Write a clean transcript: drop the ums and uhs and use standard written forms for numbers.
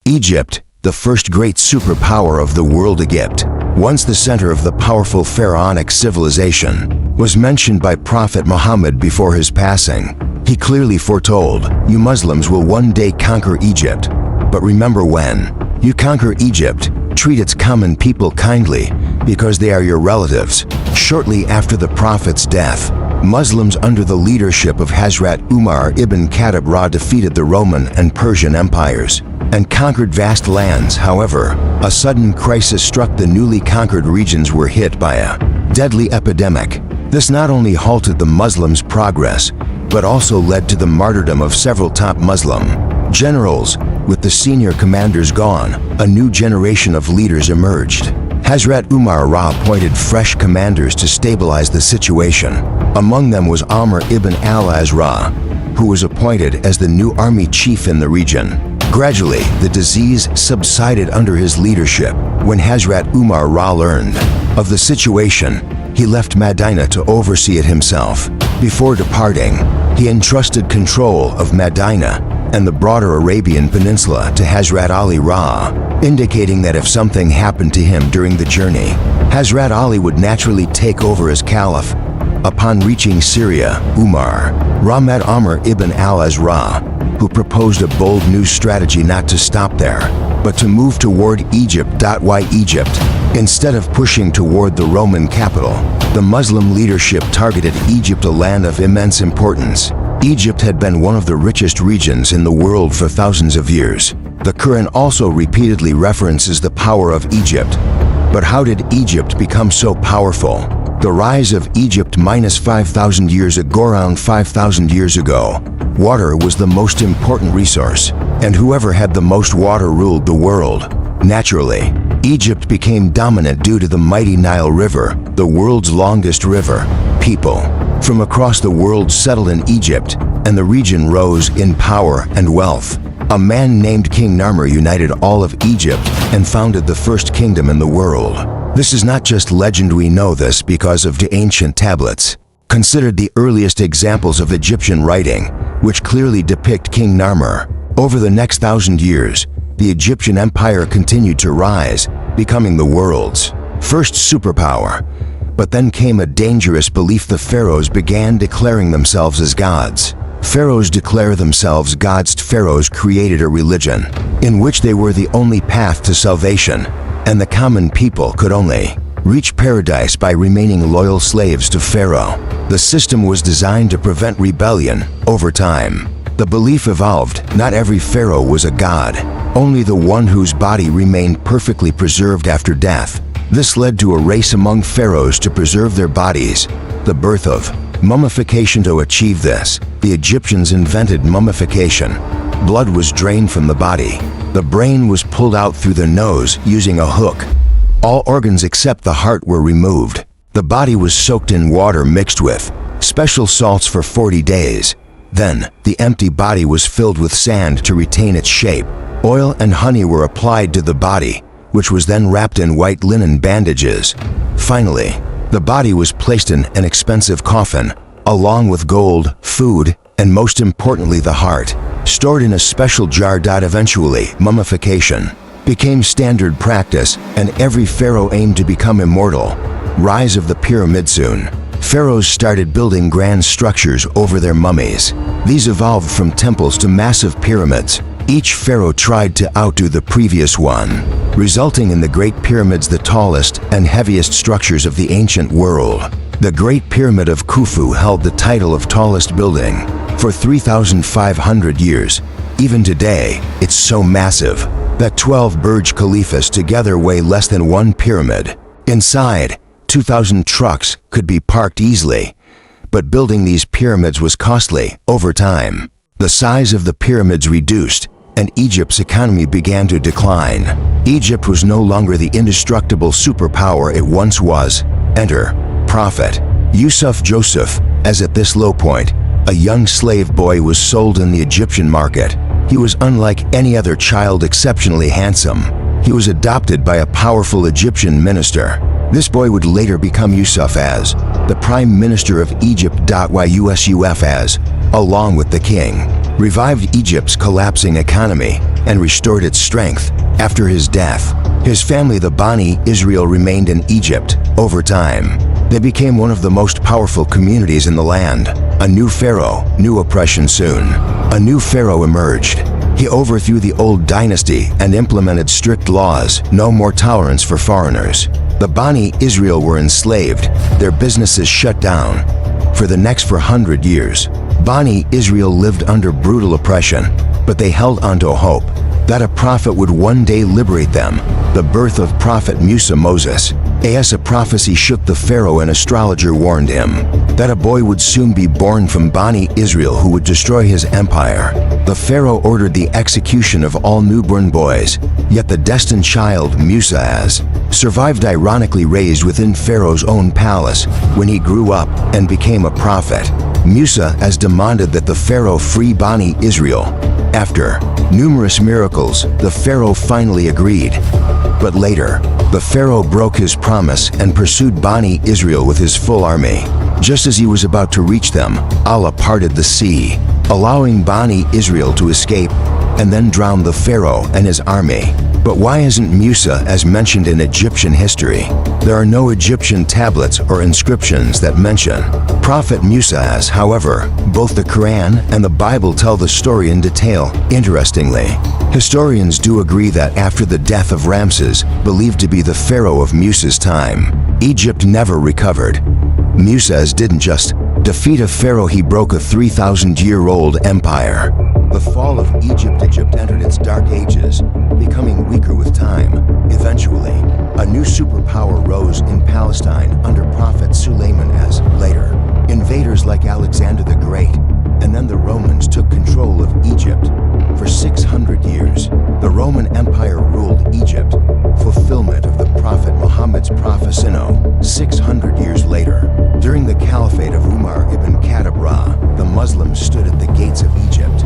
Egypt, the first great superpower of the world. Egypt, once the center of the powerful pharaonic civilization, was mentioned by Prophet Muhammad before his passing. He clearly foretold, "You Muslims will one day conquer Egypt. But remember, when you conquer Egypt, treat its common people kindly, because they are your relatives." Shortly after the Prophet's death, Muslims under the leadership of Hazrat Umar ibn Khattab defeated the Roman and Persian empires and conquered vast lands. However, a sudden crisis struck. The newly conquered regions were hit by a deadly epidemic. This not only halted the Muslims' progress, but also led to the martyrdom of several top Muslim generals. With the senior commanders gone, a new generation of leaders emerged. Hazrat Umar appointed fresh commanders to stabilize the situation. Among them was Amr ibn al-Azra, who was appointed as the new army chief in the region. Gradually, the disease subsided under his leadership. When Hazrat Umar learned of the situation, he left Medina to oversee it himself. Before departing, he entrusted control of Medina and the broader Arabian Peninsula to Hazrat Ali, indicating that if something happened to him during the journey, Hazrat Ali would naturally take over as caliph. Upon reaching Syria, Umar met Amr ibn al-Azra, who proposed a bold new strategy not to stop there, but to move toward Egypt. Why Egypt? Instead of pushing toward the Roman capital, the Muslim leadership targeted Egypt, a land of immense importance. Egypt had been one of the richest regions in the world for thousands of years. The Quran also repeatedly references the power of Egypt. But how did Egypt become so powerful? The rise of Egypt -5,000 years ago. Around 5,000 years ago, water was the most important resource, and whoever had the most water ruled the world. Naturally, Egypt became dominant due to the mighty Nile River, the world's longest river. People from across the world settled in Egypt, and the region rose in power and wealth. A man named King Narmer united all of Egypt and founded the first kingdom in the world. This is not just legend. We know this because of the ancient tablets, considered the earliest examples of Egyptian writing, which clearly depict King Narmer. Over the next 1,000 years, the Egyptian empire continued to rise, becoming the world's first superpower. But then came a dangerous belief. The Pharaohs began declaring themselves as gods. Pharaohs declare themselves gods. Pharaohs created a religion in which they were the only path to salvation, and the common people could only reach paradise by remaining loyal slaves to Pharaoh. The system was designed to prevent rebellion. Over time, the belief evolved. Not every pharaoh was a god, only the one whose body remained perfectly preserved after death. This led to a race among pharaohs to preserve their bodies, the birth of mummification. To achieve this, the Egyptians invented mummification. Blood was drained from the body. The brain was pulled out through the nose using a hook. All organs except the heart were removed. The body was soaked in water mixed with special salts for 40 days. Then, the empty body was filled with sand to retain its shape. Oil and honey were applied to the body, which was then wrapped in white linen bandages. Finally, the body was placed in an expensive coffin, along with gold, food, and most importantly the heart, stored in a special jar. Eventually, mummification became standard practice, and every pharaoh aimed to become immortal. Rise of the pyramid. Soon, pharaohs started building grand structures over their mummies. These evolved from temples to massive pyramids. Each pharaoh tried to outdo the previous one, resulting in the Great Pyramids, the tallest and heaviest structures of the ancient world. The Great Pyramid of Khufu held the title of tallest building for 3,500 years. Even today, it's so massive that 12 Burj Khalifas together weigh less than one pyramid. Inside, 2,000 trucks could be parked easily. But building these pyramids was costly. Over time, the size of the pyramids reduced, and Egypt's economy began to decline. Egypt was no longer the indestructible superpower it once was. Enter Prophet Yusuf Joseph. As at this low point, a young slave boy was sold in the Egyptian market. He was unlike any other child, exceptionally handsome. He was adopted by a powerful Egyptian minister. This boy would later become Yusuf as the Prime Minister of Egypt. Yusuf as, along with the king, revived Egypt's collapsing economy and restored its strength. After his death, his family, the Bani Israel, remained in Egypt. Over time, they became one of the most powerful communities in the land. A new pharaoh, new oppression soon. A new pharaoh emerged. He overthrew the old dynasty and implemented strict laws, no more tolerance for foreigners. The Bani Israel were enslaved, their businesses shut down. For the next 400 years, Bani Israel lived under brutal oppression, but they held on to hope that a prophet would one day liberate them. The birth of Prophet Musa, Moses. As a prophecy shook the pharaoh, an astrologer warned him that a boy would soon be born from Bani Israel who would destroy his empire. The pharaoh ordered the execution of all newborn boys, yet the destined child, Musa, survived, ironically raised within Pharaoh's own palace. When he grew up and became a prophet, Musa demanded that the pharaoh free Bani Israel. After numerous miracles, the pharaoh finally agreed. But later, the pharaoh broke his promise and pursued Bani Israel with his full army. Just as he was about to reach them, Allah parted the sea, allowing Bani Israel to escape, and then drowned the pharaoh and his army. But why isn't Musa as mentioned in Egyptian history? There are no Egyptian tablets or inscriptions that mention Prophet Musa as. However, both the Quran and the Bible tell the story in detail. Interestingly, historians do agree that after the death of Ramses, believed to be the pharaoh of Musa's time, Egypt never recovered. Musa didn't just defeat a pharaoh, he broke a 3,000-year-old empire. The fall of Egypt entered its dark ages, becoming weaker with time. Eventually, a new superpower rose in Palestine under Prophet Suleiman. Later, invaders like Alexander the Great, and then the Romans took control of Egypt. For 600 years, the Roman Empire ruled Egypt, fulfillment of the Prophet Muhammad's prophecy. 600 years later, during the Caliphate of Umar ibn Khattab, the Muslims stood at the gates of Egypt.